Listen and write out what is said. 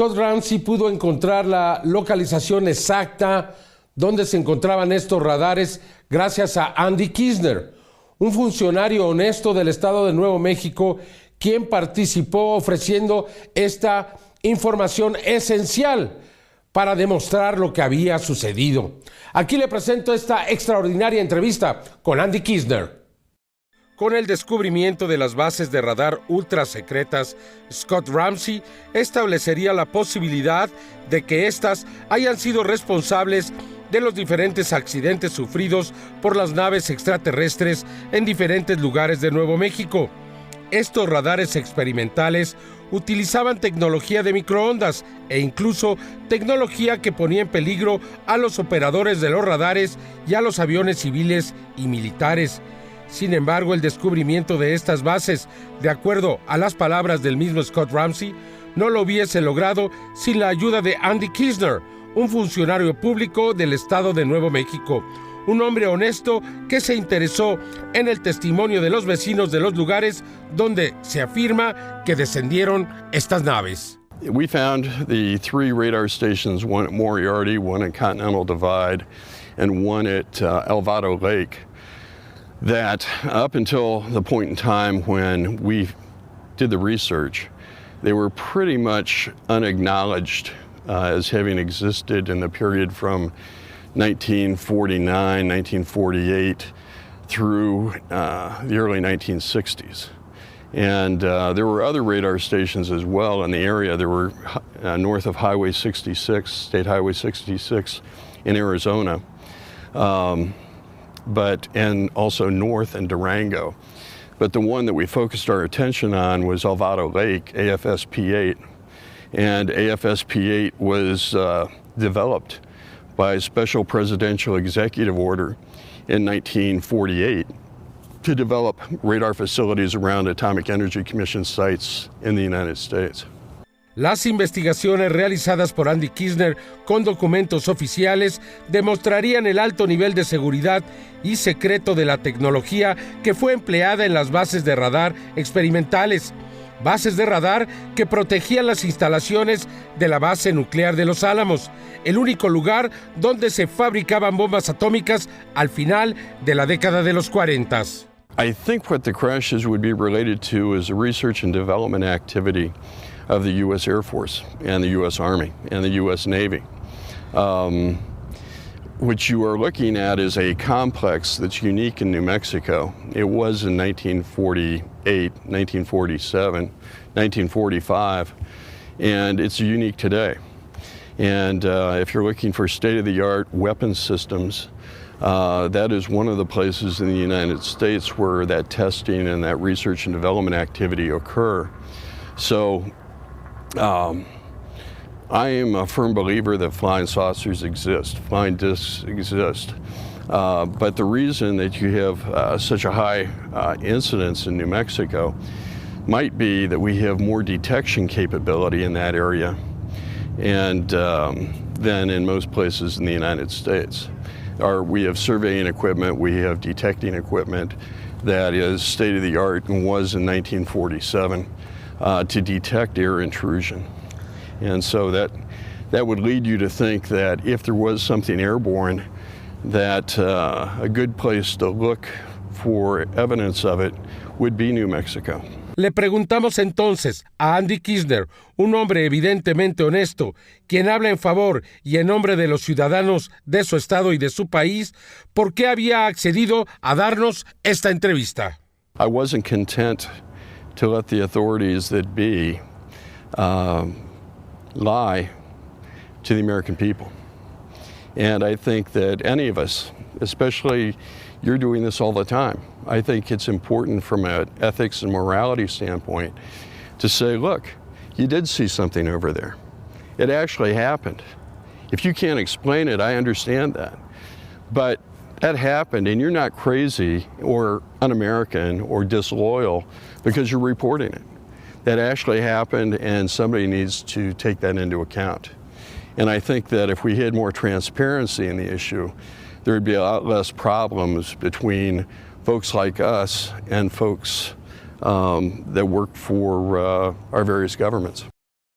Scott Ramsey pudo encontrar la localización exacta donde se encontraban estos radares gracias a Andy Kissner, un funcionario honesto del estado de Nuevo México, quien participó ofreciendo esta información esencial para demostrar lo que había sucedido. Aquí le presento esta extraordinaria entrevista con Andy Kissner. Con el descubrimiento de las bases de radar ultra secretas, Scott Ramsey establecería la posibilidad de que éstas hayan sido responsables de los diferentes accidentes sufridos por las naves extraterrestres en diferentes lugares de Nuevo México. Estos radares experimentales utilizaban tecnología de microondas e incluso tecnología que ponía en peligro a los operadores de los radares y a los aviones civiles y militares. Sin embargo, el descubrimiento de estas bases, de acuerdo a las palabras del mismo Scott Ramsey, no lo hubiese logrado sin la ayuda de Andy Kissner, un funcionario público del estado de Nuevo México, un hombre honesto que se interesó en el testimonio de los vecinos de los lugares donde se afirma que descendieron estas naves. We found the 3 radar stations, one at Moriarty, one at Continental Divide, and one at Alvado Lake, that up until the point in time when we did the research, they were pretty much unacknowledged as having existed in the period from 1949, 1948 through the early 1960s. And there were other radar stations as well in the area. There were north of Highway 66, State Highway 66 in Arizona, and also north in Durango. But the one that we focused our attention on was Alvado Lake, AFSP-8. And AFSP-8 was developed by a special presidential executive order in 1948 to develop radar facilities around Atomic Energy Commission sites in the United States. Las investigaciones realizadas por Andy Kissner con documentos oficiales demostrarían el alto nivel de seguridad y secreto de la tecnología que fue empleada en las bases de radar experimentales, bases de radar que protegían las instalaciones de la base nuclear de Los Álamos, el único lugar donde se fabricaban bombas atómicas al final de la década de los 40. I think what the crashes would be related to is the research and development activity of the U.S. Air Force and the U.S. Army and the U.S. Navy. What you are looking at is a complex that's unique in New Mexico. It was in 1948, 1947, 1945, and it's unique today. And if you're looking for state-of-the-art weapons systems, that is one of the places in the United States where that testing and that research and development activity occur. So I am a firm believer that flying saucers exist, flying discs exist. But the reason that you have such a high incidence in New Mexico might be that we have more detection capability in that area and than in most places in the United States. We have surveying equipment, we have detecting equipment that is state-of-the-art and was in 1947 to detect air intrusion. And so that would lead you to think that if there was something airborne, that a good place to look for evidence of it would be New Mexico. Le preguntamos entonces a Andy Kissner, un hombre evidentemente honesto, quien habla en favor y en nombre de los ciudadanos de su estado y de su país, por qué había accedido a darnos esta entrevista. I wasn't content to let the authorities that be lie to the American people. And I think that any of us, especially you're doing this all the time, I think it's important from an ethics and morality standpoint to say, look, you did see something over there. It actually happened. If you can't explain it, I understand that. But that happened, and you're not crazy or un-American or disloyal because you're reporting it. That actually happened, and somebody needs to take that into account. And I think that if we had more transparency in the issue, there would be a lot less problems between folks like us and folks that work for our various governments.